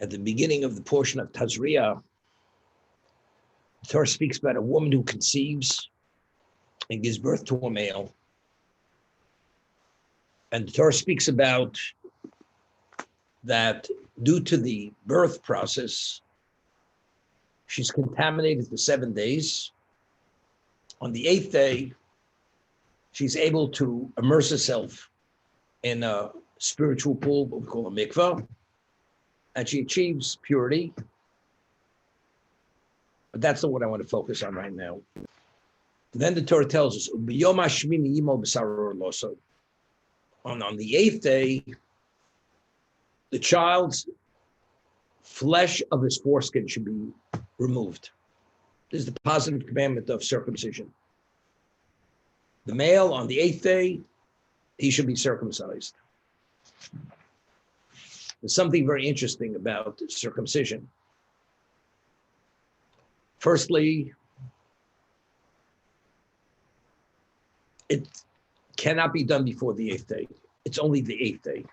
At the beginning of the portion of Tazria, the Torah speaks about a woman who conceives and gives birth to a male. And the Torah speaks about that due to the birth process, she's contaminated for 7 days. On the 8th day, she's able to immerse herself in a spiritual pool, what we call a mikvah, and she achieves purity. But that's not what I want to focus on right now. Then the Torah tells us, on the 8th day, the child's flesh of his foreskin should be removed. This is the positive commandment of circumcision. The male on the 8th day, he should be circumcised. There's something very interesting about circumcision. Firstly, it cannot be done before the 8th day. It's only the 8th day.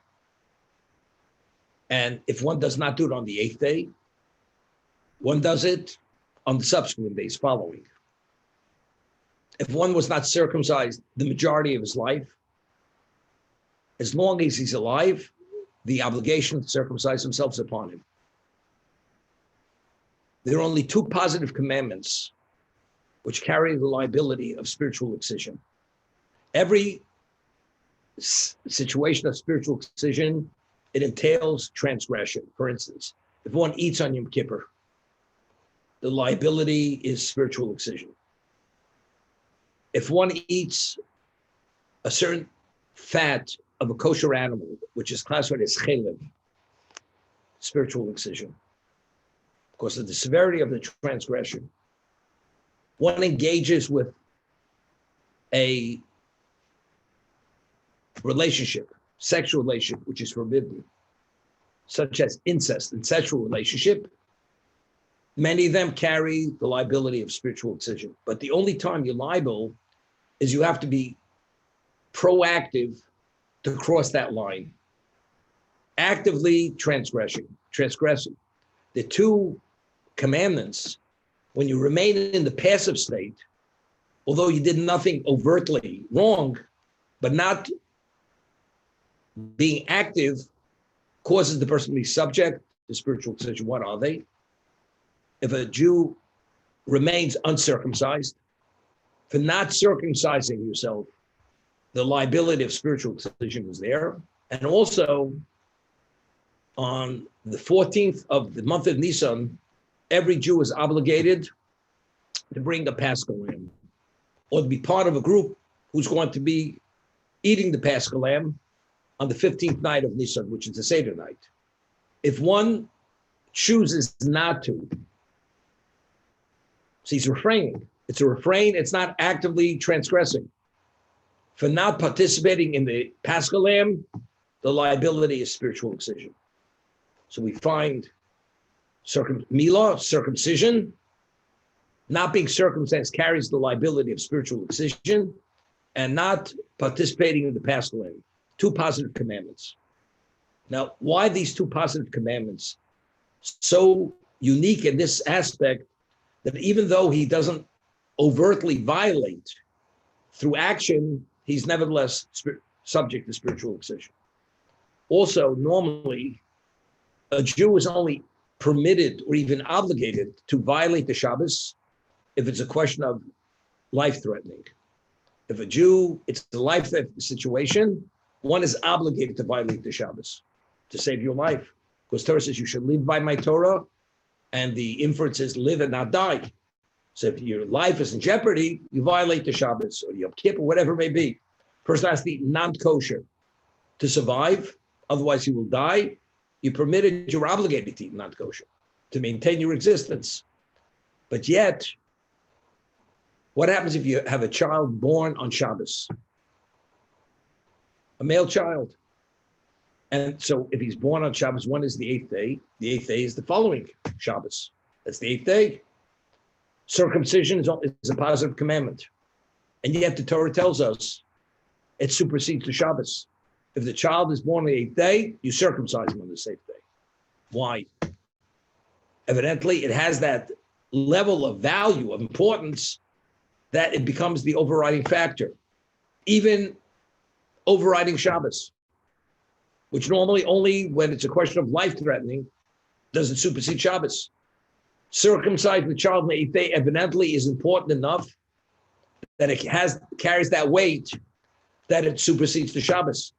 And if one does not do it on the 8th day, one does it on the subsequent days following. If one was not circumcised the majority of his life, as long as he's alive, the obligation to circumcise himself is upon him. There are only 2 positive commandments which carry the liability of spiritual excision. Every situation of spiritual excision, it entails transgression. For instance, if one eats on Yom Kippur, the liability is spiritual excision. If one eats a certain fat of a kosher animal, which is classified as chelev, spiritual excision, because of the severity of the transgression, one engages with a relationship, sexual relationship, which is forbidden, such as incest and sexual relationship. Many of them carry the liability of spiritual excision. But the only time you're liable is you have to be proactive to cross that line. Actively transgressing. The 2 commandments, when you remain in the passive state, although you did nothing overtly wrong, but not being active causes the person to be subject to spiritual excision. What are they? If a Jew remains uncircumcised, for not circumcising yourself, the liability of spiritual excision is there. And also, on the 14th of the month of Nisan, every Jew is obligated to bring a Paschal lamb, or to be part of a group who's going to be eating the Paschal lamb on the 15th night of Nisan, which is the Seder night. If one chooses not to, so he's refraining. It's a refrain. It's not actively transgressing. For not participating in the Paschal lamb, the liability is spiritual excision. So we find circumcision, not being circumcised carries the liability of spiritual excision, and not participating in the Paschal lamb. 2 positive commandments. Now, why these 2 positive commandments so unique in this aspect that even though he doesn't overtly violate through action, he's nevertheless subject to spiritual excision. Also, normally, a Jew is only permitted or even obligated to violate the Shabbos if it's a question of life-threatening. If a Jew, it's a life-threatening situation, one is obligated to violate the Shabbos to save your life. Because Torah says you should live by my Torah, and the inference is live and not die. So if your life is in jeopardy, you violate the Shabbos or Yom Kippur, whatever it may be. Person has to eat non-kosher to survive, otherwise he will die. You're permitted, you're obligated to eat non-kosher to maintain your existence. But yet, what happens if you have a child born on Shabbos? A male child. And so if he's born on Shabbos, one is the 8th day. The 8th day is the following Shabbos. That's the 8th day. Circumcision is a positive commandment. And yet the Torah tells us it supersedes the Shabbos. If the child is born on the 8th day, you circumcise him on the 8th day. Why? Evidently, it has that level of value, of importance, that it becomes the overriding factor. Even overriding Shabbos, which normally only when it's a question of life-threatening does it supersede Shabbos. Circumcising the child on the 8th day evidently is important enough that it carries that weight that it supersedes the Shabbos.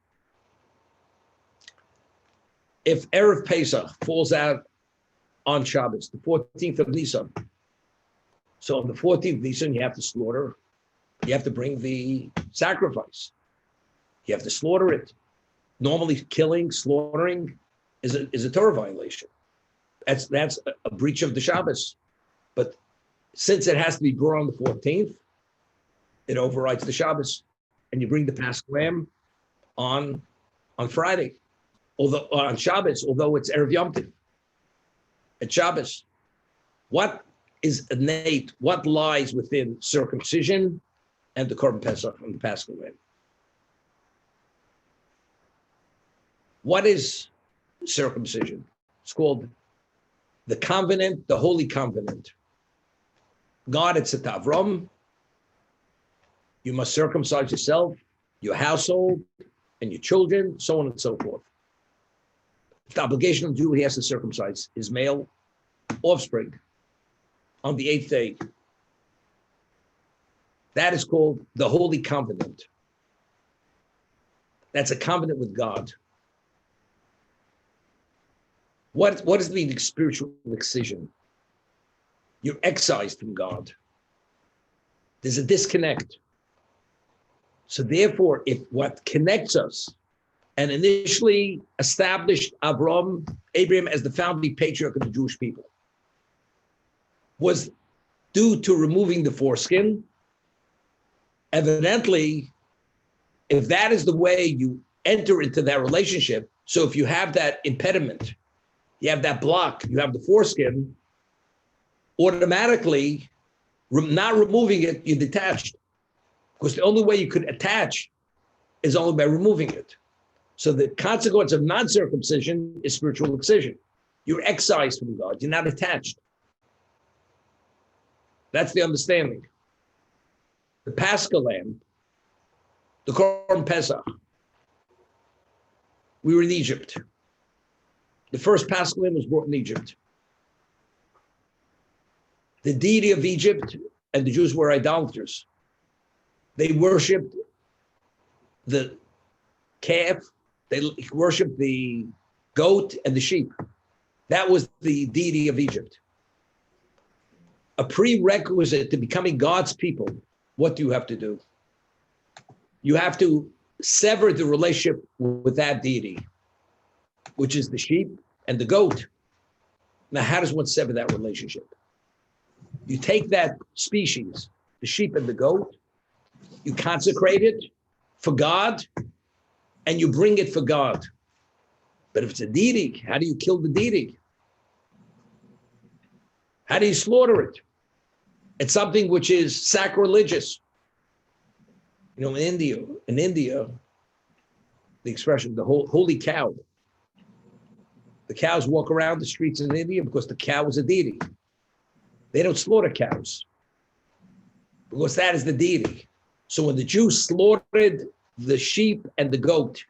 If Erev Pesach falls out on Shabbos, the 14th of Nisan, so on the 14th of Nisan, you have to slaughter, you have to bring the sacrifice. You have to slaughter it. Normally, slaughtering is a Torah violation. That's a breach of the Shabbos. But since it has to be brought on the 14th, it overrides the Shabbos. And you bring the Paschal lamb on Friday, on Shabbos, although it's Erev Yom Tov. At Shabbos, what is innate? What lies within circumcision and the Korban Pesach and the Paschal lamb? What is circumcision? It's called the covenant, the holy covenant. God, it's a Avram. You must circumcise yourself, your household, and your children, so on and so forth. The obligation of the Jew, he has to circumcise his male offspring on the 8th day. That is called the holy covenant. That's a covenant with God. What does it mean, spiritual excision? You're excised from God. There's a disconnect. So therefore, if what connects us and initially established Abraham as the founding patriarch of the Jewish people was due to removing the foreskin, evidently, if that is the way you enter into that relationship, so if you have that impediment, you have that block, you have the foreskin, automatically, not removing it, you're detached. Because the only way you could attach is only by removing it. So the consequence of non-circumcision is spiritual excision. You're excised from God, you're not attached. That's the understanding. The Paschal lamb, the Korban Pesach, we were in Egypt. The first Paschal lamb was brought in Egypt. The deity of Egypt, and the Jews were idolaters. They worshipped the calf, they worshipped the goat and the sheep. That was the deity of Egypt. A prerequisite to becoming God's people, what do you have to do? You have to sever the relationship with that deity, which is the sheep and the goat. Now, how does one sever that relationship? You take that species, the sheep and the goat, you consecrate it for God, and you bring it for God. But if it's a deity, how do you kill the deity? How do you slaughter it? It's something which is sacrilegious. You know, in India, the expression, the holy cow. The cows walk around the streets in India because the cow is a deity. They don't slaughter cows because that is the deity. So when the Jews slaughtered the sheep and the goat,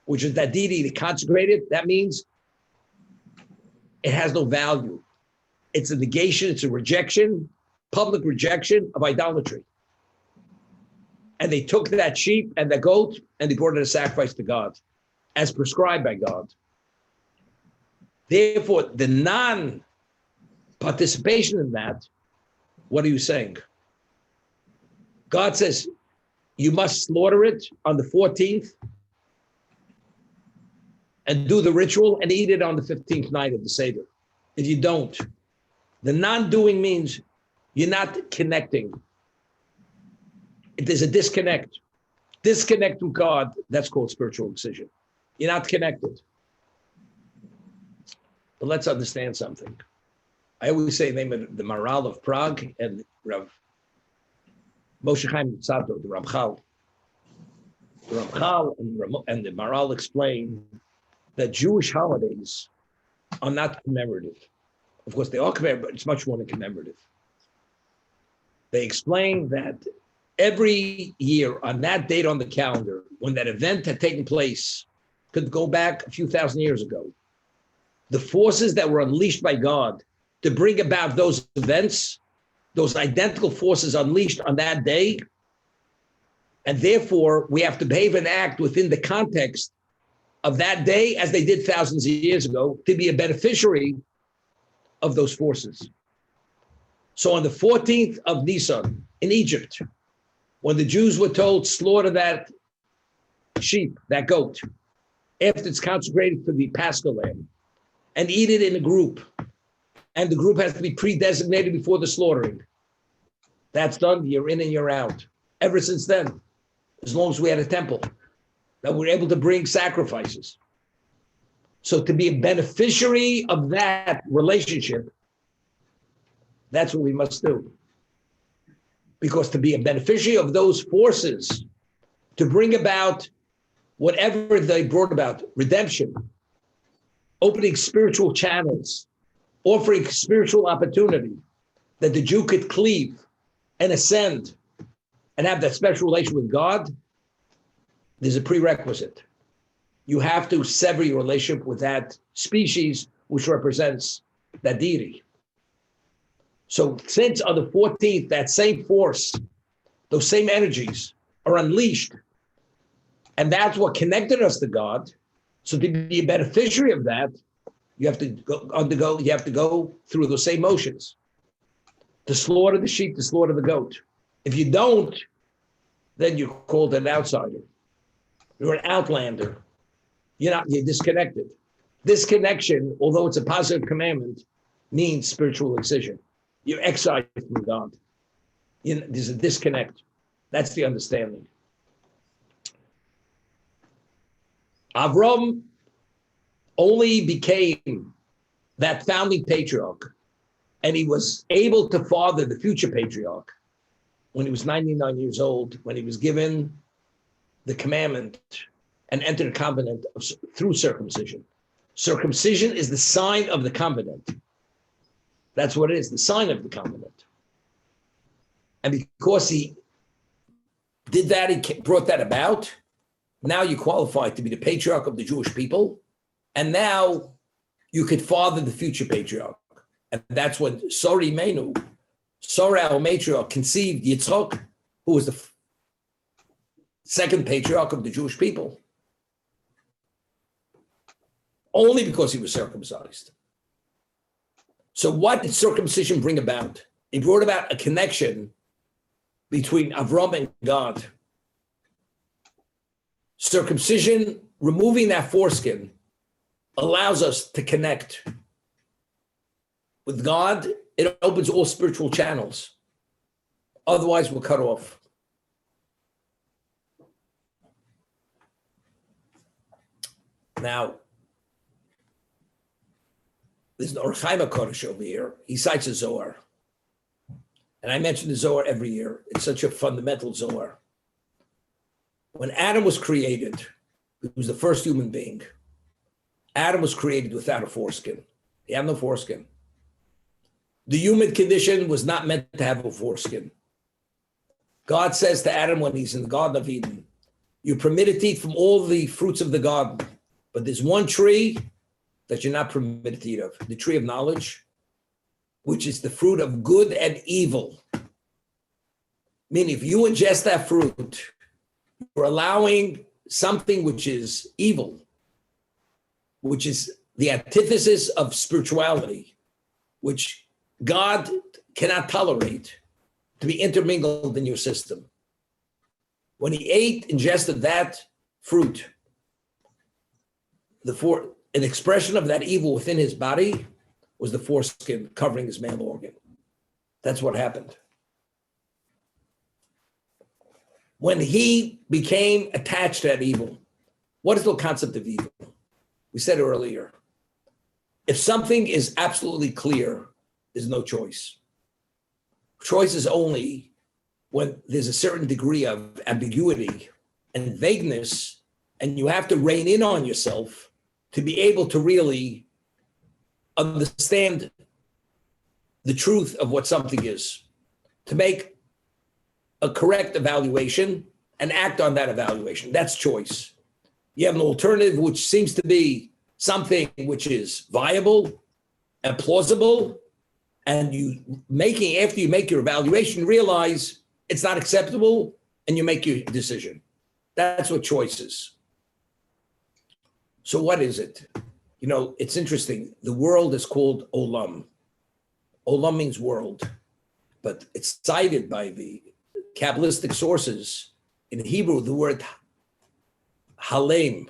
which is that deity to consecrate it, that means it has no value. It's a negation, it's a rejection, public rejection of idolatry. And they took that sheep and the goat and they brought it as a sacrifice to God, as prescribed by God. Therefore, the non-participation in that, what are you saying? God says, you must slaughter it on the 14th and do the ritual and eat it on the 15th night of the Seder. If you don't, the non-doing means you're not connecting. There's a disconnect. Disconnect from God, that's called spiritual excision. You're not connected. But let's understand something. I always say the name of the Maral of Prague and Rav Moshe Chaim Sato, the Ramchal. The Ramchal and the Maral explain that Jewish holidays are not commemorative. Of course, they are commemorative, but it's much more than commemorative. They explain that every year on that date on the calendar, when that event had taken place, could go back a few thousand years ago, the forces that were unleashed by God to bring about those events, those identical forces unleashed on that day, and therefore we have to behave and act within the context of that day as they did thousands of years ago to be a beneficiary of those forces. So on the 14th of Nisan in Egypt, when the Jews were told slaughter that sheep, that goat, after it's consecrated for the Paschal lamb, and eat it in a group, and the group has to be pre-designated before the slaughtering. That's done, you're in and you're out. Ever since then, as long as we had a temple, that we're able to bring sacrifices. So to be a beneficiary of that relationship, that's what we must do. Because to be a beneficiary of those forces, to bring about whatever they brought about, redemption, opening spiritual channels, offering spiritual opportunity, that the Jew could cleave and ascend and have that special relation with God, there's a prerequisite. You have to sever your relationship with that species which represents that deity. So since on the 14th, that same force, those same energies are unleashed, and that's what connected us to God. So to be a beneficiary of that, you have to go through those same motions. To slaughter the sheep, to slaughter the goat. If you don't, then you're called an outsider. You're an outlander. You're disconnected. This connection, although it's a positive commandment, means spiritual excision. You're exiled from God. There's a disconnect. That's the understanding. Avram only became that founding patriarch, and he was able to father the future patriarch when he was 99 years old, when he was given the commandment and entered a covenant through circumcision. Circumcision is the sign of the covenant. That's what it is, the sign of the covenant. And because he did that, he brought that about, now you qualify to be the patriarch of the Jewish people, and now you could father the future patriarch. And that's when Sarah Imenu, Sarah our matriarch, conceived Yitzchak, who was the second patriarch of the Jewish people, only because he was circumcised. So what did circumcision bring about? It brought about a connection between Avram and God. Circumcision, removing that foreskin, allows us to connect with God. It opens all spiritual channels. Otherwise, we're cut off. Now, there's an Or Chaim HaKadosh over here. He cites a Zohar. And I mention the Zohar every year. It's such a fundamental Zohar. When Adam was created, he was the first human being. Adam was created without a foreskin. He had no foreskin. The human condition was not meant to have a foreskin. God says to Adam when he's in the Garden of Eden, you're permitted to eat from all the fruits of the garden, but there's one tree that you're not permitted to eat of, the tree of knowledge, which is the fruit of good and evil. Meaning if you ingest that fruit, you're allowing something which is evil, which is the antithesis of spirituality, which God cannot tolerate to be intermingled in your system. When he ingested that fruit, an expression of that evil within his body was the foreskin covering his male organ. That's what happened. When he became attached to that evil, what is the concept of evil? We said earlier, if something is absolutely clear, there's no choice. Choice is only when there's a certain degree of ambiguity and vagueness, and you have to rein in on yourself to be able to really understand the truth of what something is, to make a correct evaluation and act on that evaluation. That's choice. You have an alternative, which seems to be something which is viable and plausible, and after you make your evaluation, realize it's not acceptable, and you make your decision. That's what choice is. So what is it? It's interesting. The world is called olam. Olam means world, but it's cited by the Kabbalistic sources. In Hebrew, the word halem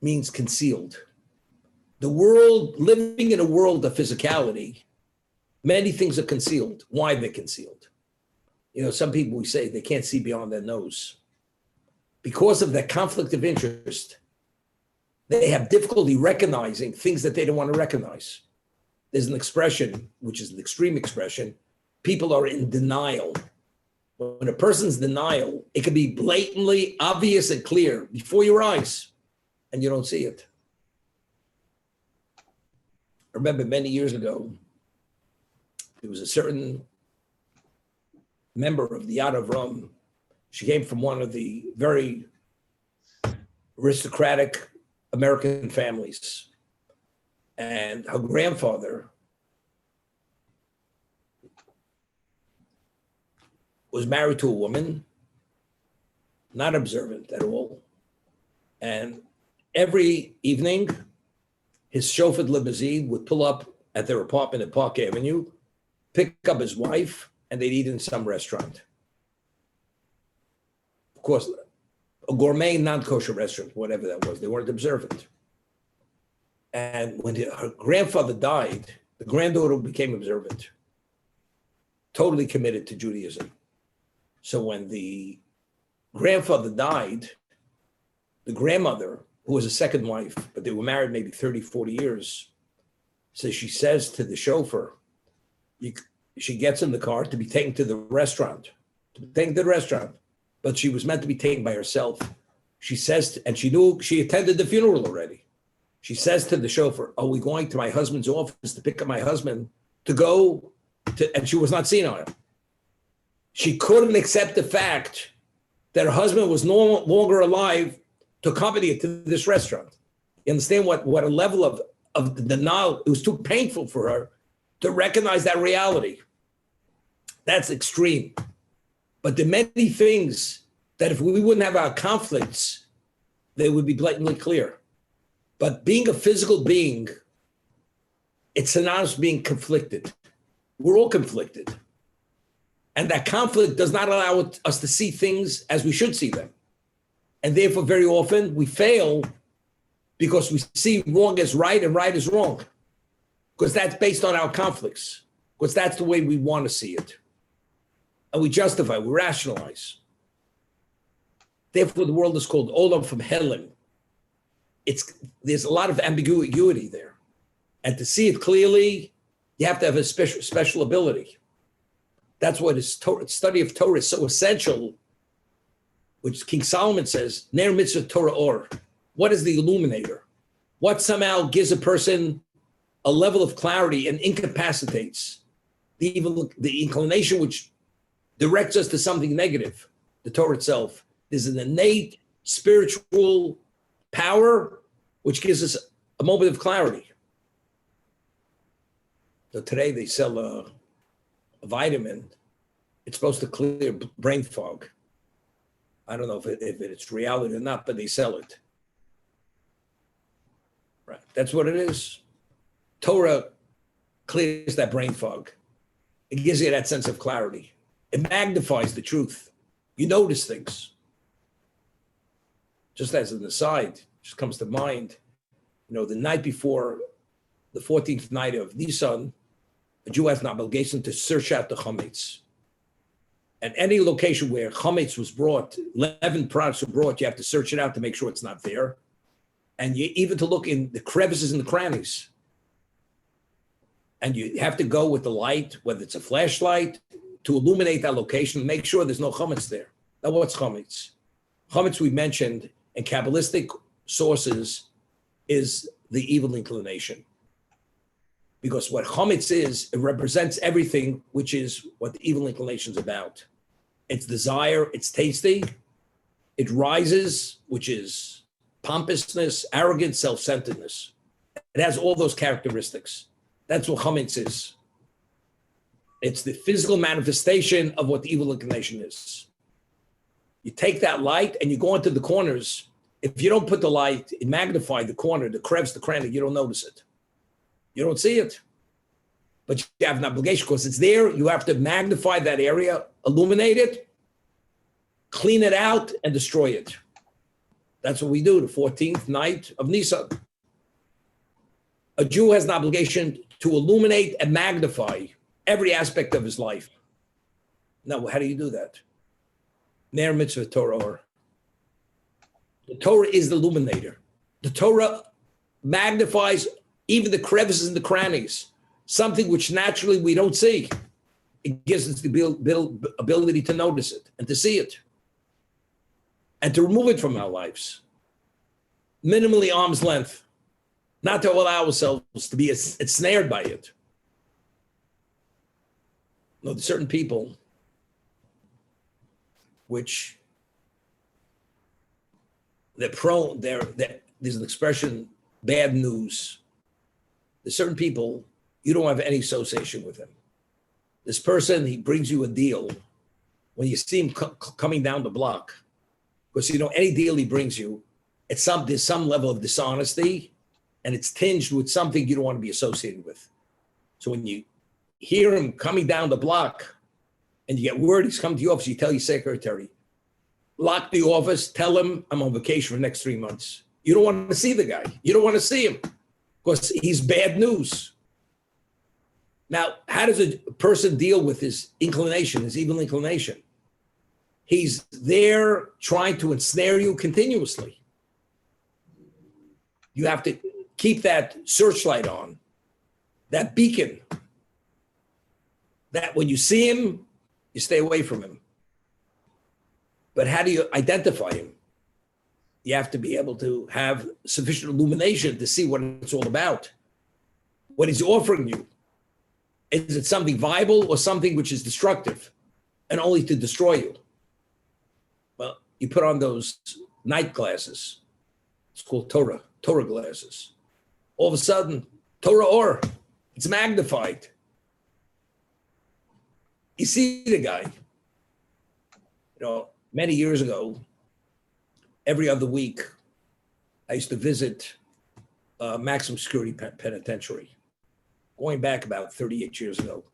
means concealed. The world, living in a world of physicality, many things are concealed. Why they're concealed? Some people, we say they can't see beyond their nose. Because of that conflict of interest, they have difficulty recognizing things that they don't want to recognize. There's an expression, which is an extreme expression, people are in denial. When a person's in denial, it can be blatantly obvious and clear before your eyes, and you don't see it. I remember many years ago, there was a certain member of the Yad of Rum. She came from one of the very aristocratic American families. And her grandfather was married to a woman, not observant at all. And every evening, his chauffeured limousine would pull up at their apartment at Park Avenue, pick up his wife, and they'd eat in some restaurant. Of course, a gourmet, non-kosher restaurant, whatever that was. They weren't observant. And when her grandfather died, the granddaughter became observant, totally committed to Judaism. So when the grandfather died, the grandmother, who was a second wife, but they were married maybe 30, 40 years, she says to the chauffeur, she gets in the car to be taken to the restaurant, but she was meant to be taken by herself. She says, and she knew she attended the funeral already. She says to the chauffeur, are we going to my husband's office to pick up my husband to go to, and she was not seen on it. She couldn't accept the fact that her husband was no longer alive to accompany her to this restaurant. You understand what a level of denial, it was too painful for her to recognize that reality. That's extreme. But there are many things that if we wouldn't have our conflicts, they would be blatantly clear. But being a physical being, it's synonymous with being conflicted. We're all conflicted. And that conflict does not allow us to see things as we should see them. And therefore, very often, we fail because we see wrong as right and right as wrong. Because that's based on our conflicts. Because that's the way we want to see it. And we justify, we rationalize. Therefore, the world is called Olam from Helim. There's a lot of ambiguity there. And to see it clearly, you have to have a special ability. That's what study of Torah is so essential, which King Solomon says, Ner mitzvah Torah or. What is the illuminator? What somehow gives a person a level of clarity and incapacitates the inclination which directs us to something negative, the Torah itself. There's an innate spiritual power which gives us a moment of clarity. So today they sell a vitamin. It's supposed to clear brain fog. I don't know if it's reality or not, but they sell it. Right, that's what it is. Torah clears that brain fog. It gives you that sense of clarity. It magnifies the truth. You notice things. Just as an aside, just comes to mind, the night before the 14th night of Nisan, a Jew has an obligation to search out the chametz. And any location where chametz was brought, 11 products were brought, you have to search it out to make sure it's not there. And even to look in the crevices and the crannies. And you have to go with the light, whether it's a flashlight, to illuminate that location, make sure there's no chametz there. Now, what's chametz? Chametz, we mentioned in Kabbalistic sources, is the evil inclination. Because what chametz is, it represents everything, which is what the evil inclination is about. It's desire, it's tasty, it rises, which is pompousness, arrogance, self-centeredness. It has all those characteristics. That's what chametz is. It's the physical manifestation of what the evil inclination is. You take that light and you go into the corners. If you don't put the light, it magnifies the corner, the crevice, the cranny, you don't notice it. You don't see it. But you have an obligation because it's there. You have to magnify that area, illuminate it, clean it out, and destroy it. That's what we do the 14th night of Nisan. A Jew has an obligation to illuminate and magnify every aspect of his life. Now, how do you do that? Ner mitzvah Torah or. The Torah is the illuminator. The Torah magnifies even the crevices and the crannies, something which naturally we don't see. It gives us the ability to notice it and to see it and to remove it from our lives. Minimally arm's length, not to allow ourselves to be ensnared by it. No, there's certain people which they're prone, there's an expression, bad news. There's certain people, you don't have any association with him. This person, he brings you a deal. When you see him coming down the block, because any deal he brings you, there's some level of dishonesty, and it's tinged with something you don't want to be associated with. So when you hear him coming down the block, and you get word he's coming to your office, you tell your secretary, lock the office, tell him I'm on vacation for the next 3 months. You don't want to see the guy. You don't want to see him because he's bad news. Now, how does a person deal with his inclination, his evil inclination? He's there trying to ensnare you continuously. You have to keep that searchlight on, that beacon, that when you see him, you stay away from him. But how do you identify him? You have to be able to have sufficient illumination to see what it's all about, what he's offering you. Is it something viable or something which is destructive and only to destroy you? Well, you put on those night glasses. It's called Torah glasses. All of a sudden, Torah or, it's magnified. You see the guy. Many years ago, every other week, I used to visit maximum security penitentiary, going back about 38 years ago.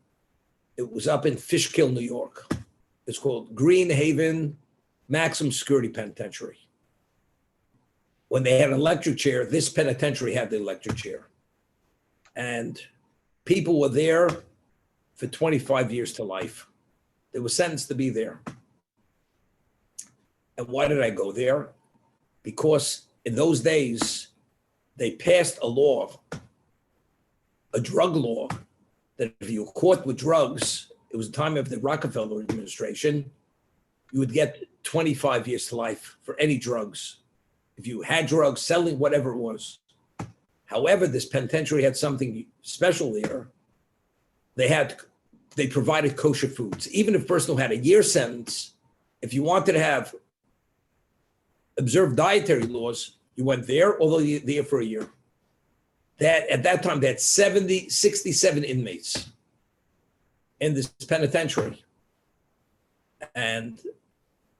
It was up in Fishkill, New York. It's called Green Haven Maximum Security Penitentiary. When they had an electric chair, this penitentiary had the electric chair. And people were there for 25 years to life. They were sentenced to be there. And why did I go there? Because in those days, they passed a law, a drug law, that if you were caught with drugs, it was the time of the Rockefeller administration, you would get 25 years to life for any drugs. If you had drugs, selling, whatever it was. However, this penitentiary had something special there. They provided kosher foods. Even if a person who had a year sentence, if you wanted to have observed dietary laws, you went there, although you're there for a year. At that time, they had 67 inmates in this penitentiary. And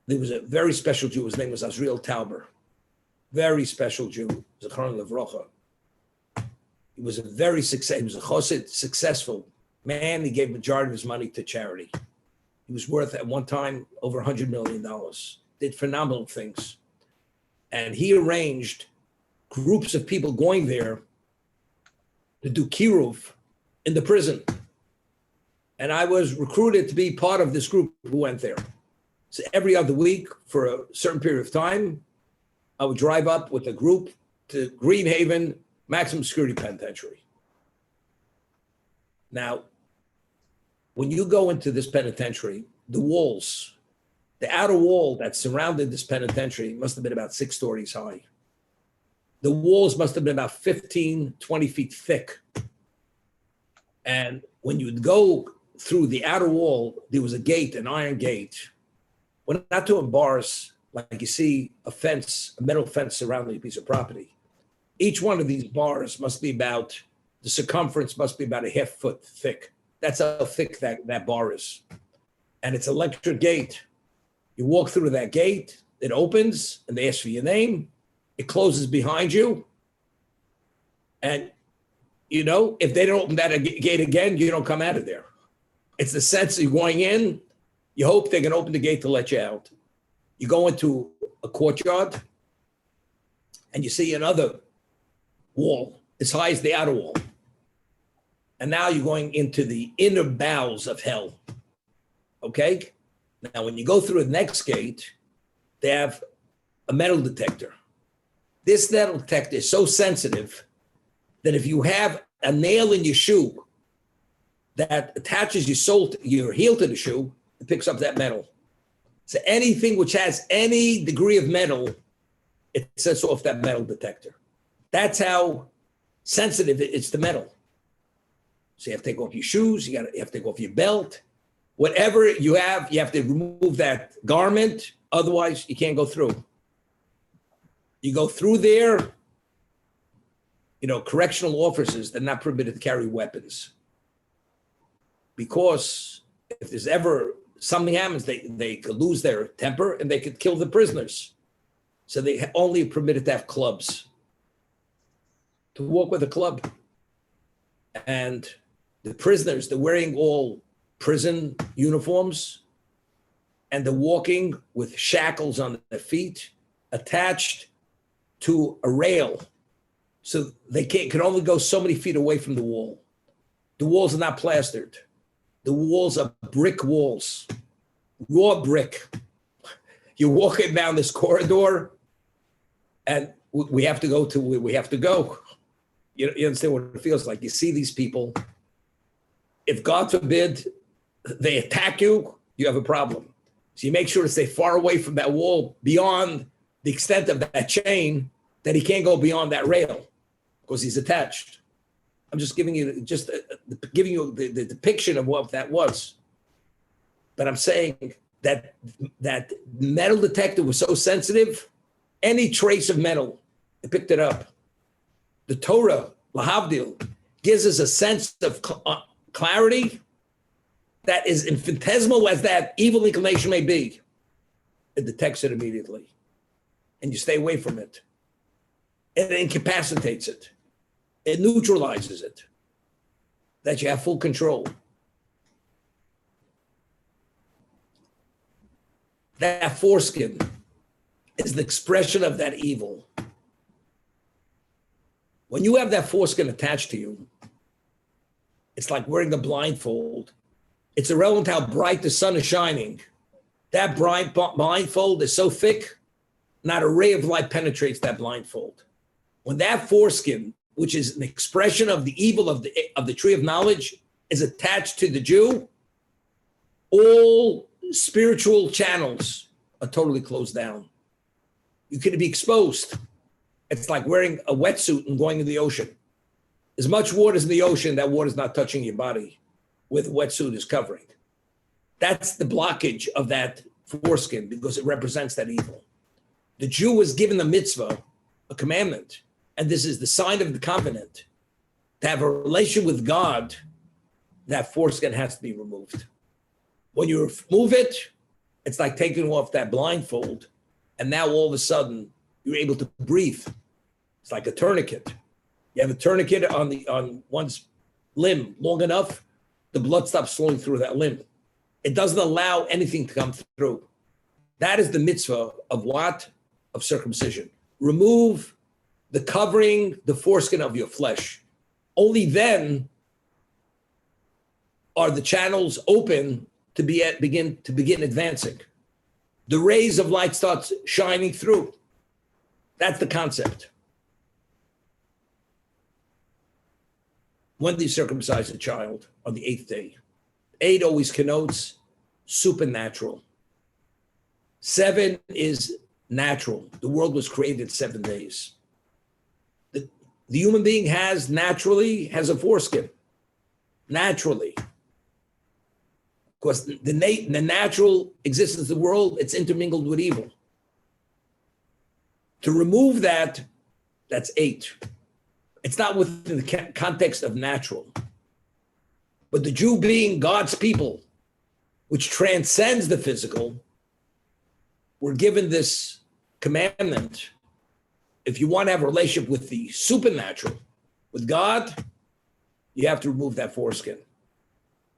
there was a very special Jew. His name was Azriel Tauber. Very special Jew, Zechron Levrocha. He was a chassid, successful man. He gave majority of his money to charity. He was worth at one time over $100 million. Did phenomenal things. And he arranged groups of people going there to do kiruv in the prison. And I was recruited to be part of this group who went there. So every other week for a certain period of time, I would drive up with a group to Green Haven Maximum Security Penitentiary. Now, when you go into this penitentiary, the walls, the outer wall that surrounded this penitentiary must have been about 6 stories high. The walls must have been about 15, 20 feet thick. And when you'd go through the outer wall, there was a gate, an iron gate. Well, not to bars, like you see a fence, a metal fence surrounding a piece of property. Each one of these bars must be about, the circumference must be about a half foot thick. That's how thick that bar is. And it's an electric gate. You walk through that gate, it opens, and they ask for your name. It closes behind you. And, you know, if they don't open that gate again, you don't come out of there. It's the sense of you going in, you hope they're going to open the gate to let you out. You go into a courtyard, and you see another wall as high as the outer wall. And now you're going into the inner bowels of hell. Okay? Now, when you go through the next gate, they have a metal detector. This metal detector is so sensitive that if you have a nail in your shoe that attaches your heel to the shoe, it picks up that metal. So anything which has any degree of metal, it sets off that metal detector. That's how sensitive it's to metal. So you have to take off your shoes, you have to take off your belt. Whatever you have to remove that garment, otherwise you can't go through. You go through there, you know, correctional officers, they're not permitted to carry weapons. Because if there's ever something happens, they could lose their temper and they could kill the prisoners. So they only permitted to have clubs, to walk with a club. And the prisoners, they're wearing all prison uniforms, and they're walking with shackles on their feet attached to a rail. So they can only go so many feet away from the wall. The walls are not plastered. The walls are brick walls, raw brick. You're walking down this corridor, and we have to go to where we have to go. You understand what it feels like? You see these people. If God forbid they attack you, you have a problem. So you make sure to stay far away from that wall beyond the extent of that chain, that he can't go beyond that rail because he's attached. I'm just giving you the depiction of what that was. But I'm saying that metal detector was so sensitive, any trace of metal, it picked it up. The Torah, Lahavdil, gives us a sense of clarity that is infinitesimal as that evil inclination may be. It detects it immediately. And you stay away from it. It incapacitates it. It neutralizes it. That you have full control. That foreskin is the expression of that evil. When you have that foreskin attached to you, it's like wearing a blindfold. It's irrelevant how bright the sun is shining. That bright blindfold is so thick, not a ray of light penetrates that blindfold. When that foreskin, which is an expression of the evil of the tree of knowledge, is attached to the Jew, all spiritual channels are totally closed down. You can be exposed. It's like wearing a wetsuit and going in the ocean. As much water is in the ocean, that water is not touching your body where the wetsuit is covering. That's the blockage of that foreskin because it represents that evil. The Jew was given the mitzvah, a commandment, and this is the sign of the covenant. To have a relation with God, that foreskin has to be removed. When you remove it, it's like taking off that blindfold, and now all of a sudden, you're able to breathe. It's like a tourniquet. You have a tourniquet on one's limb long enough, the blood stops flowing through that limb. It doesn't allow anything to come through. That is the mitzvah of what? Of circumcision. Remove the covering, the foreskin of your flesh. Only then are the channels open to begin advancing. The rays of light starts shining through. That's the concept. When do you circumcise a child? On the 8th day. 8 always connotes supernatural. 7 is natural. The world was created in 7 days. The human being has a foreskin. naturally. Because the natural existence of the world, it's intermingled with evil. To remove that, that's 8. It's not within the context of natural. But the Jew being God's people, which transcends the physical, we're given this commandment. If you want to have a relationship with the supernatural, with God, you have to remove that foreskin.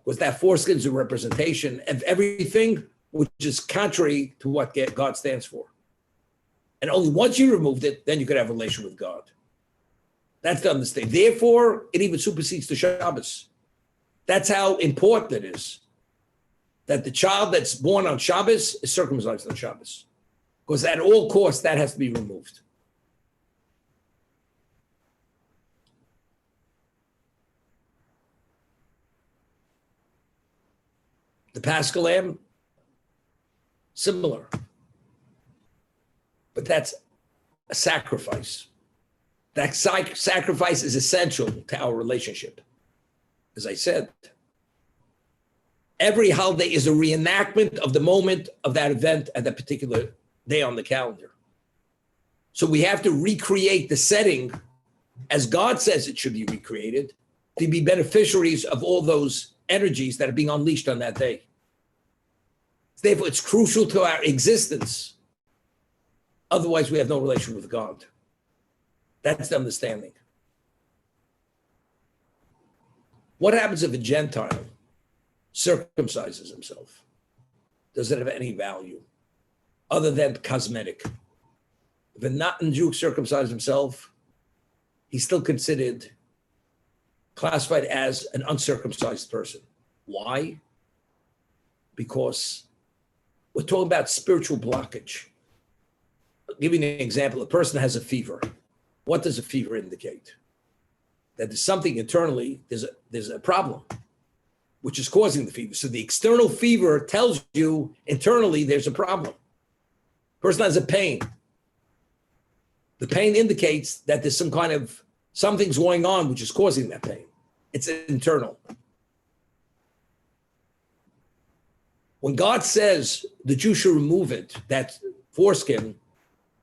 Because that foreskin is a representation of everything which is contrary to what God stands for. And only once you removed it, then you could have a relation with God. That's the understanding. Therefore, it even supersedes the Shabbos. That's how important it is that the child that's born on Shabbos is circumcised on Shabbos. Because at all costs, that has to be removed. The Paschal Lamb, similar. But that's a sacrifice. That sacrifice is essential to our relationship. As I said, every holiday is a reenactment of the moment of that event at that particular day on the calendar. So we have to recreate the setting as God says it should be recreated to be beneficiaries of all those energies that are being unleashed on that day. Therefore, it's crucial to our existence. Otherwise, we have no relation with God. That's the understanding. What happens if a Gentile circumcises himself? Does it have any value other than cosmetic? If a non-Jew circumcises himself, he's still considered classified as an uncircumcised person. Why? Because we're talking about spiritual blockage. I'll give you an example. A person has a fever. What does a fever indicate? That there's something internally, there's a problem, which is causing the fever. So the external fever tells you internally there's a problem. Person has a pain. The pain indicates that there's something's going on which is causing that pain. It's internal. When God says the Jew should remove it, that foreskin,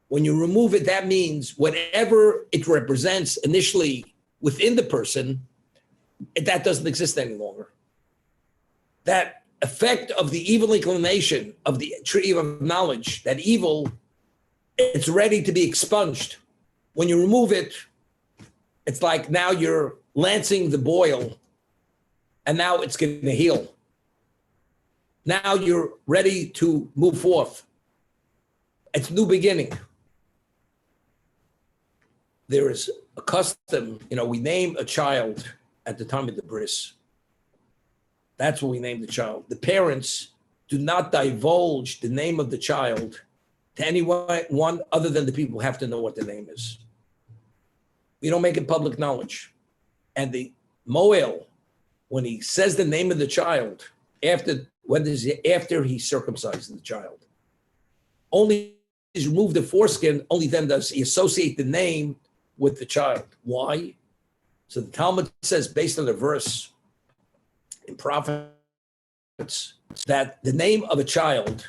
when you remove it, that means whatever it represents initially within the person, that doesn't exist any longer. That effect of the evil inclination of the tree of knowledge, that evil, it's ready to be expunged. When you remove it, it's like now you're lancing the boil and now it's going to heal. Now you're ready to move forth. It's a new beginning. There is a custom, we name a child at the time of the bris. That's what we name the child. The parents do not divulge the name of the child to anyone other than the people who have to know what the name is. We don't make it public knowledge. And the Moel, when he says the name of the child, after he circumcises the child, only he's removed the foreskin, only then does he associate the name with the child. Why? So the Talmud says, based on the verse in Prophets, that the name of a child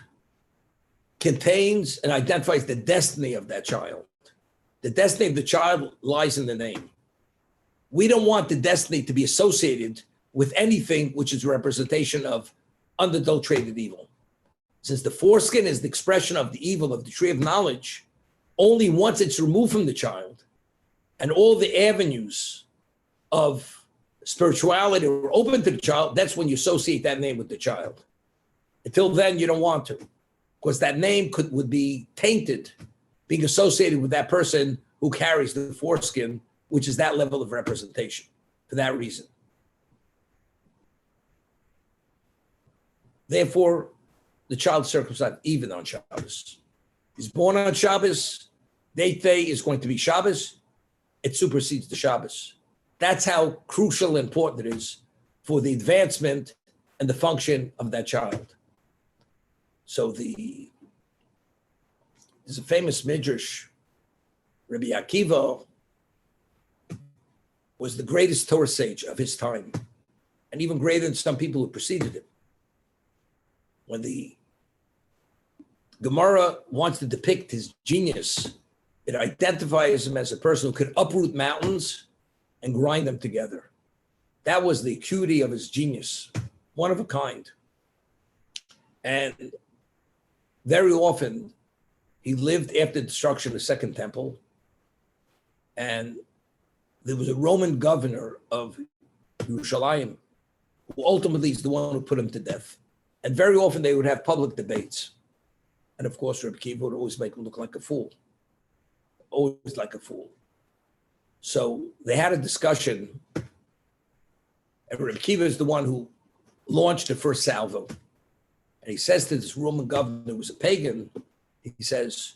contains and identifies the destiny of that child. The destiny of the child lies in the name. We don't want the destiny to be associated with anything which is a representation of unadulterated evil. Since the foreskin is the expression of the evil of the tree of knowledge, only once it's removed from the child and all the avenues of spirituality are open to the child, that's when you associate that name with the child. Until then, you don't want to, because that name would be tainted, being associated with that person who carries the foreskin, which is that level of representation, for that reason. Therefore, the child circumcised even on Shabbos. He's born on Shabbos. Day is going to be Shabbos. It supersedes the Shabbos. That's how crucial and important it is for the advancement and the function of that child. So there's a famous midrash. Rabbi Akiva was the greatest Torah sage of his time. And and even greater than some people who preceded him. When the Gemara wants to depict his genius, it identifies him as a person who could uproot mountains and grind them together. That was the acuity of his genius, one of a kind. And very often, he lived after the destruction of the Second Temple, and there was a Roman governor of Yerushalayim, who ultimately is the one who put him to death. And very often they would have public debates. And of course, Rebbe Akiva would always make him look like a fool. Always like a fool. So they had a discussion, and Rebbe Akiva is the one who launched the first salvo. And he says to this Roman governor who was a pagan, he says,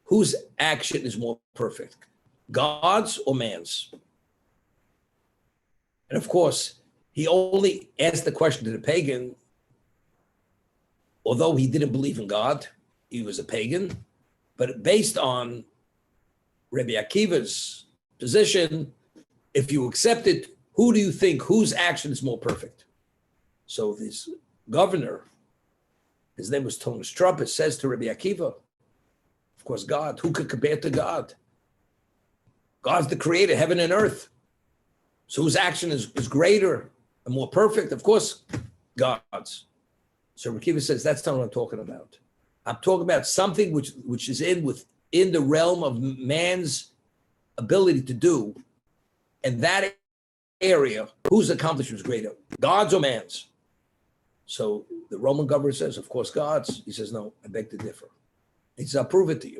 whose action is more perfect, God's or man's? And of course, he only asked the question to the pagan, although he didn't believe in God, he was a pagan, but based on Rebbe Akiva's position, if you accept it, who do you think, whose action is more perfect? So this governor, his name was Thomas Trumpet, says to Rebbe Akiva, of course, God, who could compare to God? God's the creator, heaven and earth. So whose action is greater and more perfect? Of course, God's. So Rebbe Akiva says, that's not what I'm talking about. I'm talking about something which is within the realm of man's ability to do. And that area, whose accomplishment is greater, God's or man's? So the Roman governor says, of course, God's. He says, no, I beg to differ. He says, I'll prove it to you.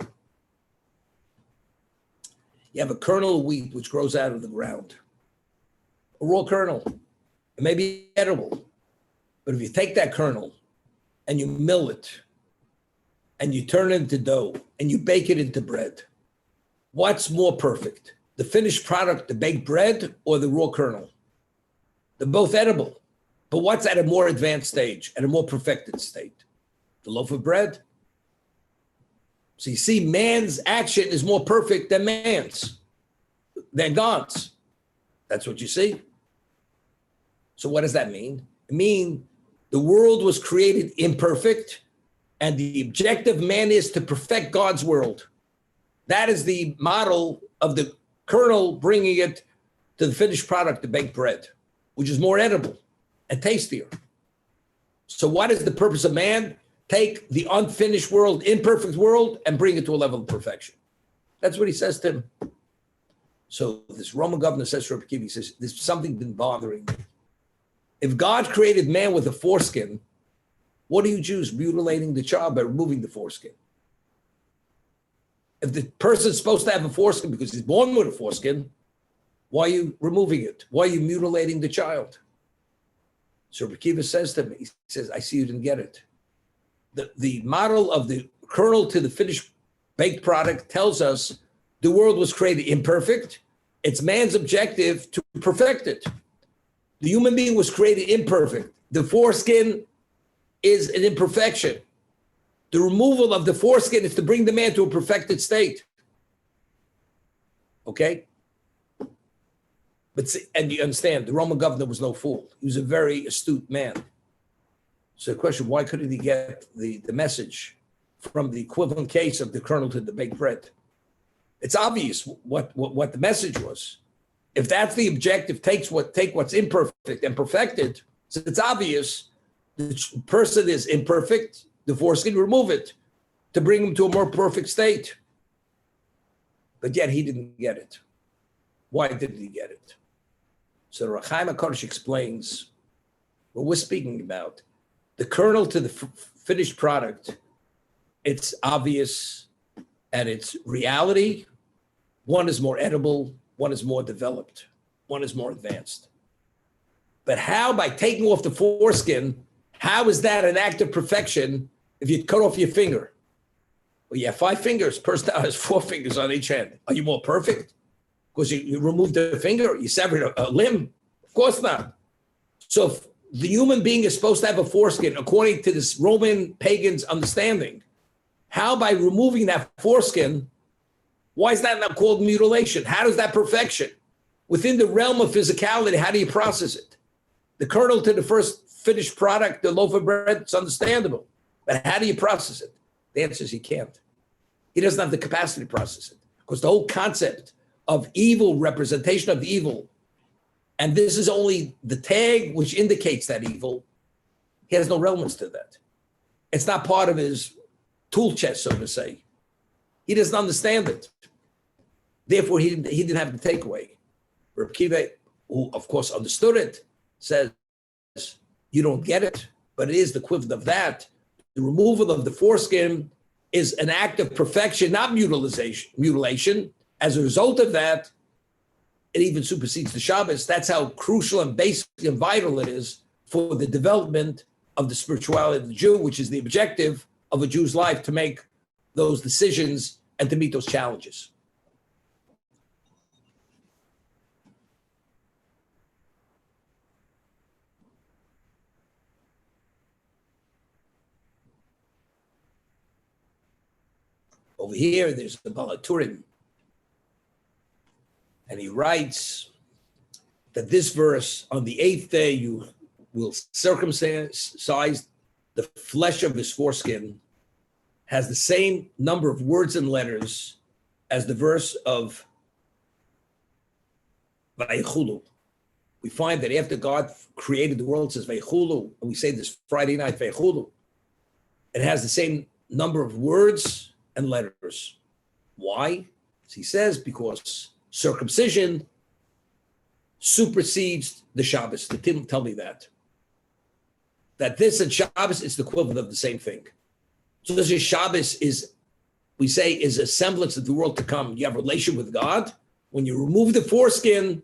You have a kernel of wheat which grows out of the ground, a raw kernel. It may be edible, but if you take that kernel and you mill it and you turn it into dough and you bake it into bread, what's more perfect? The finished product, the baked bread, or the raw kernel? They're both edible, but what's at a more advanced stage, at a more perfected state? The loaf of bread. So you see, man's action is more perfect than God's. That's what you see. So what does that mean? It means the world was created imperfect, and the objective man is to perfect God's world. That is the model of the kernel bringing it to the finished product, the baked bread, which is more edible and tastier. So what is the purpose of man? Take the unfinished world, imperfect world, and bring it to a level of perfection. That's what he says to him. So this Roman governor says to Rebbe Akiva, he says, there's something been bothering me. If God created man with a foreskin, what are you Jews mutilating the child by removing the foreskin? If the person's supposed to have a foreskin because he's born with a foreskin, why are you removing it? Why are you mutilating the child? So Rebbe Akiva says to me, he says, I see you didn't get it. The model of the kernel to the finished baked product tells us the world was created imperfect. It's man's objective to perfect it. The human being was created imperfect. The foreskin is an imperfection. The removal of the foreskin is to bring the man to a perfected state. Okay? But see, and you understand, the Roman governor was no fool. He was a very astute man. So the question, why couldn't he get the message from the equivalent case of the kernel to the baked bread? It's obvious what the message was. If that's the objective, take what's imperfect and perfect it. So it's obvious the person is imperfect, the foreskin, remove it to bring him to a more perfect state. But yet he didn't get it. Why didn't he get it? So Rav Chaim HaKadosh explains what we're speaking about. The kernel to the finished product, it's obvious and it's reality. One is more edible, one is more developed, one is more advanced. But how, by taking off the foreskin, how is that an act of perfection if you cut off your finger? Well, you have 5 fingers, person now has 4 fingers on each hand. Are you more perfect? Because you removed the finger, you severed a limb? Of course not. So if the human being is supposed to have a foreskin, according to this Roman pagan's understanding, how, by removing that foreskin, why is that not called mutilation? How is that perfection? Within the realm of physicality, how do you process it? The kernel to the first finished product, the loaf of bread, it's understandable. But how do you process it? The answer is he can't. He doesn't have the capacity to process it. Because the whole concept of evil, representation of evil, and this is only the tag which indicates that evil, he has no relevance to that. It's not part of his tool chest, so to say. He doesn't understand it. Therefore, he didn't have the takeaway. Reb Kiva, who of course understood it, says, you don't get it, but it is the equivalent of that. The removal of the foreskin is an act of perfection, not mutilation. As a result of that, it even supersedes the Shabbos. That's how crucial and basic and vital it is for the development of the spirituality of the Jew, which is the objective of a Jew's life, to make those decisions and to meet those challenges. Over here, there's the Balaturim. And he writes that this verse, on the 8th day, you will circumcise the flesh of his foreskin, has the same number of words and letters as the verse of Vayichulu. We find that after God created the world, it says Vayichulu, and we say this Friday night, Vayichulu. It has the same number of words and letters. Why? As he says, because circumcision supersedes the Shabbos. The Tim tell me that. That this and Shabbos is the equivalent of the same thing. So this is Shabbos is, we say, is a semblance of the world to come. You have a relation with God. When you remove the foreskin,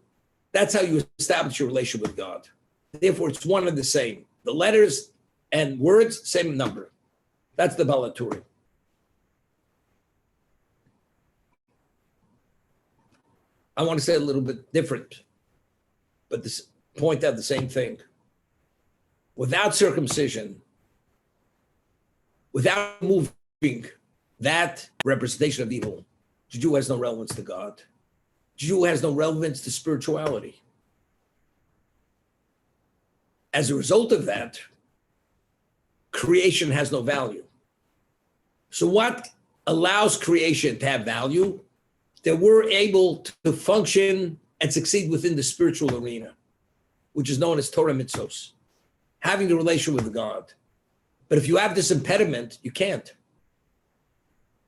that's how you establish your relation with God. Therefore, it's one and the same. The letters and words, same number. That's the Balaturim. I want to say a little bit different, but this point out the same thing. Without circumcision, without moving that representation of evil, the Jew has no relevance to God. The Jew has no relevance to spirituality. As a result of that, creation has no value. So what allows creation to have value? That we're able to function and succeed within the spiritual arena, which is known as Torah mitzvos, having the relation with God. But if you have this impediment, you can't.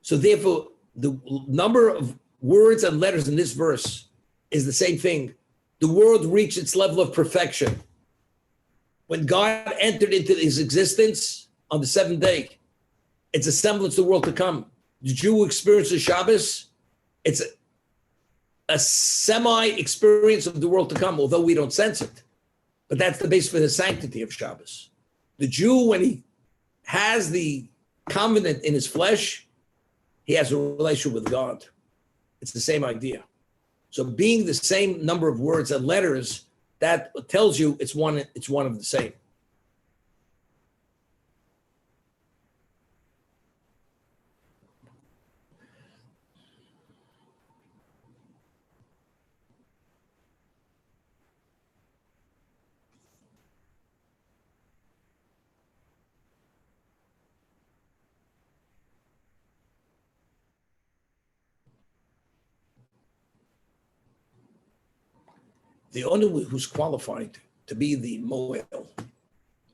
So therefore, the number of words and letters in this verse is the same thing. The world reached its level of perfection. When God entered into his existence on the 7th day, it's a semblance of the world to come. The Jew who experiences Shabbos, it's a semi-experience of the world to come, although we don't sense it. But that's the base for the sanctity of Shabbos. The Jew, when he has the covenant in his flesh, he has a relation with God. It's the same idea. So being the same number of words and letters, that tells you it's one of the same. The owner who's qualified to be the moel,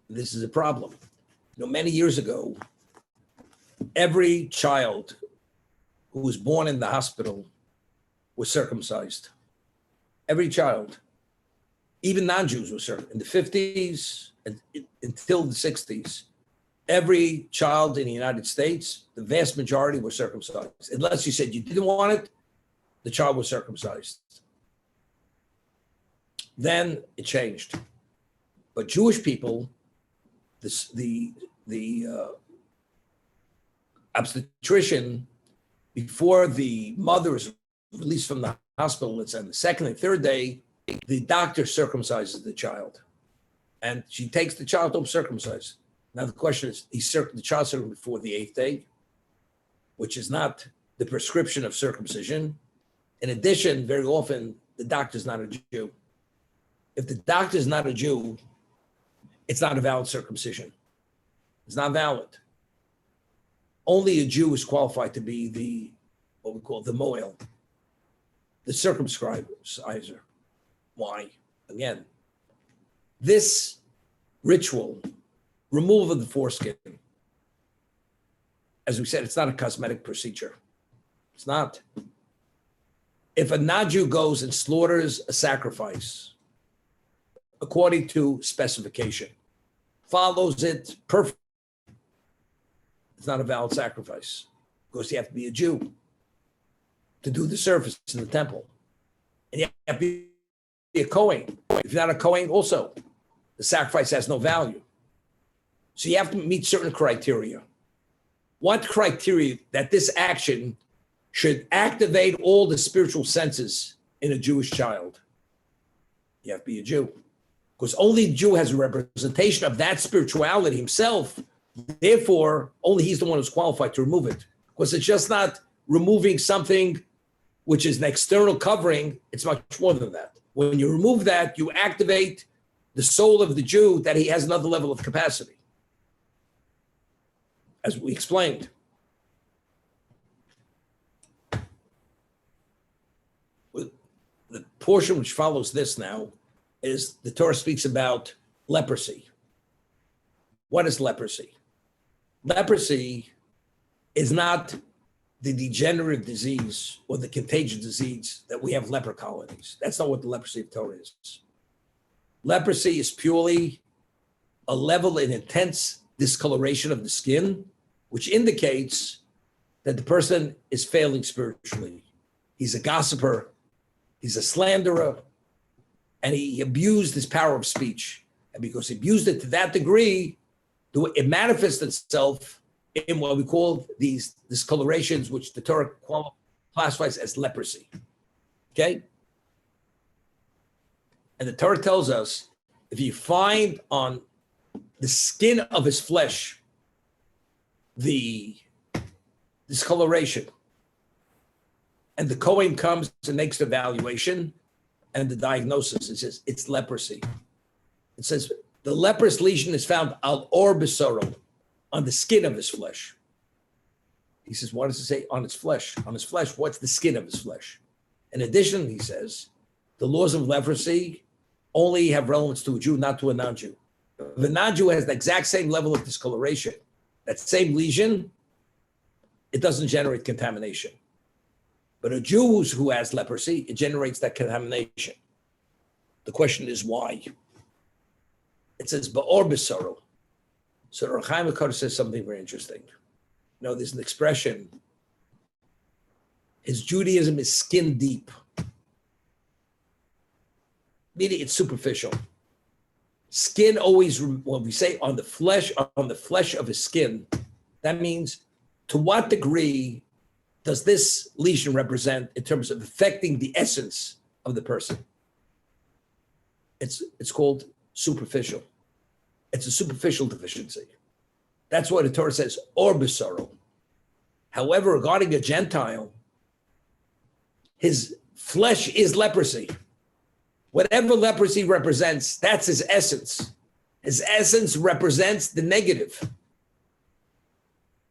this is a problem. Many years ago, every child who was born in the hospital was circumcised. Every child, even non-Jews were circumcised. In the 50s and until the 60s, every child in the United States, the vast majority were circumcised. Unless you said you didn't want it, the child was circumcised. Then it changed. But Jewish people, the obstetrician, before the mother is released from the hospital, it's on the 2nd and 3rd day, the doctor circumcises the child. And she takes the child home circumcised. Now the question is, the child circumcised before the 8th day, which is not the prescription of circumcision. In addition, very often, the doctor's not a Jew. If the doctor is not a Jew, it's not a valid circumcision. It's not valid. Only a Jew is qualified to be what we call the moel, the circumciser. Why? Again, this ritual, removal of the foreskin, as we said, it's not a cosmetic procedure. It's not. If a non-Jew goes and slaughters a sacrifice according to specification, follows it perfectly, it's not a valid sacrifice because you have to be a Jew to do the service in the temple. And you have to be a Kohen. If you're not a Kohen, also, the sacrifice has no value. So you have to meet certain criteria. What criteria that this action should activate all the spiritual senses in a Jewish child? You have to be a Jew. Because only Jew has a representation of that spirituality himself. Therefore, only he's the one who's qualified to remove it. Because it's just not removing something which is an external covering. It's much more than that. When you remove that, you activate the soul of the Jew that he has another level of capacity, as we explained. The portion which follows this now is the Torah speaks about leprosy. What is leprosy? Leprosy is not the degenerative disease or the contagious disease that we have leper colonies. That's not what the leprosy of Torah is. Leprosy is purely a level and intense discoloration of the skin, which indicates that the person is failing spiritually. He's a gossiper, he's a slanderer, and he abused his power of speech. And because he abused it to that degree, it manifests itself in what we call these discolorations, which the Torah classifies as leprosy. Okay? And the Torah tells us, if you find on the skin of his flesh the discoloration, and the Kohen comes and makes the evaluation and the diagnosis, it says it's leprosy. It says the leprous lesion is found al or besoro, on the skin of his flesh. He says, what does it say? On his flesh. On his flesh, what's the skin of his flesh? In addition, he says, the laws of leprosy only have relevance to a Jew, not to a non-Jew. If a non-Jew has the exact same level of discoloration, that same lesion, it doesn't generate contamination. But a Jew who has leprosy, it generates that contamination. The question is why? It says, ba'or b'soro. So Rav Chaim HaKadosh says something very interesting. You know, there's an expression, his Judaism is skin deep. Meaning it's superficial. Skin always, when we say on the flesh of his skin, that means to what degree does this lesion represent in terms of affecting the essence of the person? It's called superficial. It's a superficial deficiency. That's why the Torah says, or besoro. However, regarding a Gentile, his flesh is leprosy. Whatever leprosy represents, that's his essence. His essence represents the negative.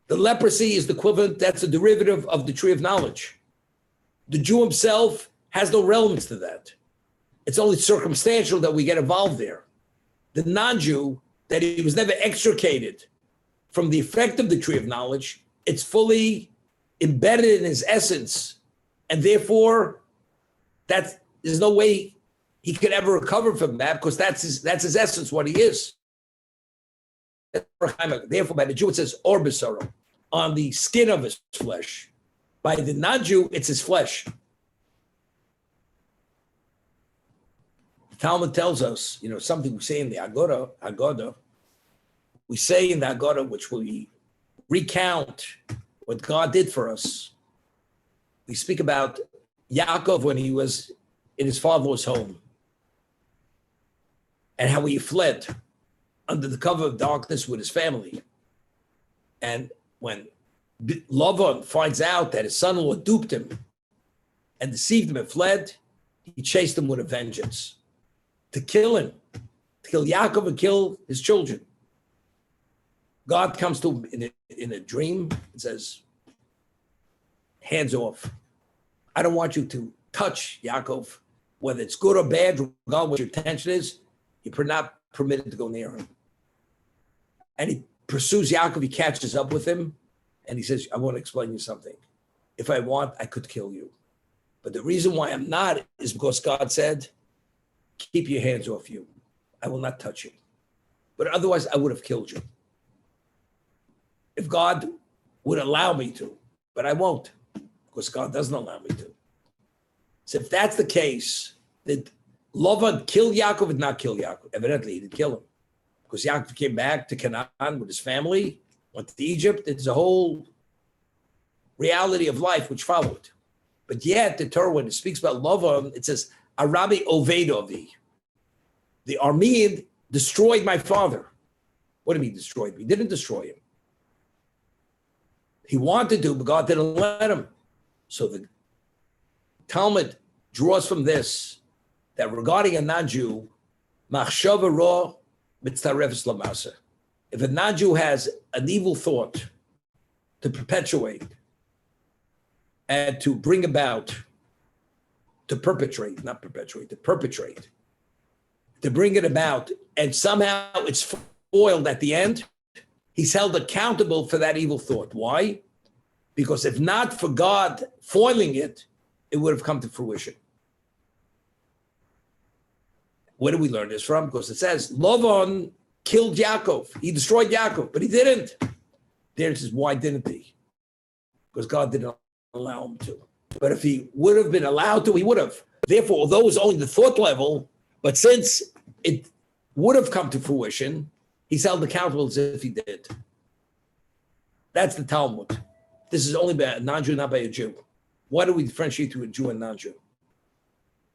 The leprosy is the equivalent, that's a derivative of the tree of knowledge. The Jew himself has no relevance to that. It's only circumstantial that we get involved there. The non-Jew, that he was never extricated from the effect of the tree of knowledge, it's fully embedded in his essence, and therefore there's no way he could ever recover from that, because that's his essence, what he is. Therefore, by the Jew, it says or besoro, on the skin of his flesh. By the non-Jew, it's his flesh. Talmud tells us, something we say in the Aggodah, we say in the Aggodah, which we recount what God did for us. We speak about Yaakov when he was in his father's home and how he fled under the cover of darkness with his family. And when Lavan finds out that his son-in-law duped him and deceived him and fled, he chased him with a vengeance to kill him, to kill Yaakov and kill his children. God comes to him in a dream and says, hands off. I don't want you to touch Yaakov, whether it's good or bad, regardless what your intention is, you're not permitted to go near him. And he pursues Yaakov, he catches up with him, and he says, I want to explain you something. If I want, I could kill you. But the reason why I'm not is because God said, keep your hands off you. I will not touch you. But otherwise, I would have killed you. If God would allow me to, but I won't, because God doesn't allow me to. So if that's the case, did Lavan kill Yaakov or not kill Yaakov? Evidently, he didn't kill him. Because Yaakov came back to Canaan with his family, went to Egypt. It's a whole reality of life which followed. But yet, the Torah, when it speaks about Lavan, it says, Arabi Ovedovi. The Aramean destroyed my father. What do you mean destroyed? He didn't destroy him. He wanted to, but God didn't let him. So the Talmud draws from this that regarding a non-Jew, machshava ra mitzarefes lamasa. If a non-Jew has an evil thought to perpetuate and to bring about, to perpetrate, not perpetuate, to perpetrate, to bring it about, and somehow it's foiled at the end, he's held accountable for that evil thought. Why? Because if not for God foiling it, it would have come to fruition. Where do we learn this from? Because it says, Lavan killed Yaakov. He destroyed Yaakov, but he didn't. There it says, why didn't he? Because God didn't allow him to. But if he would have been allowed to, he would have. Therefore, although it was only the thought level, but since it would have come to fruition, he's held accountable as if he did. That's the Talmud. This is only by a non-Jew, not by a Jew. Why do we differentiate between a Jew and non-Jew?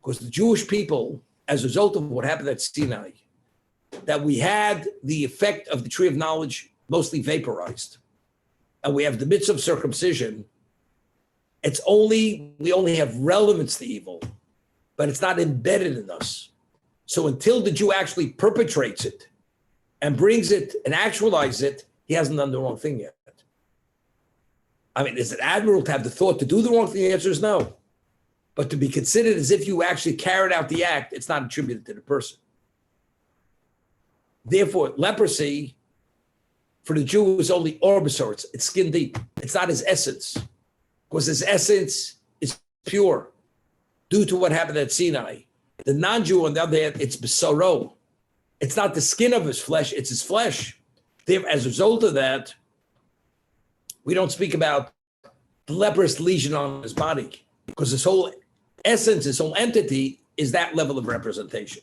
Because the Jewish people, as a result of what happened at Sinai, that we had the effect of the tree of knowledge mostly vaporized, and we have the mitzvah of circumcision, we only have relevance to evil, but it's not embedded in us. So until the Jew actually perpetrates it and brings it and actualizes it, he hasn't done the wrong thing yet. I mean, is it admirable to have the thought to do the wrong thing? The answer is no. But to be considered as if you actually carried out the act, it's not attributed to the person. Therefore, leprosy for the Jew is only orbisor, it's skin deep. It's not his essence, because his essence is pure due to what happened at Sinai. The non-Jew, on the other hand, it's besoro. It's not the skin of his flesh, it's his flesh. Therefore, as a result of that, we don't speak about the leprous lesion on his body, because his whole essence, his whole entity is that level of representation.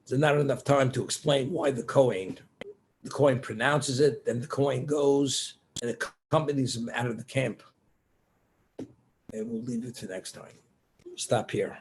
There's not enough time to explain why the Kohen pronounces it, then the Kohen goes and accompanies him out of the camp. And we'll leave it to next time. Stop here.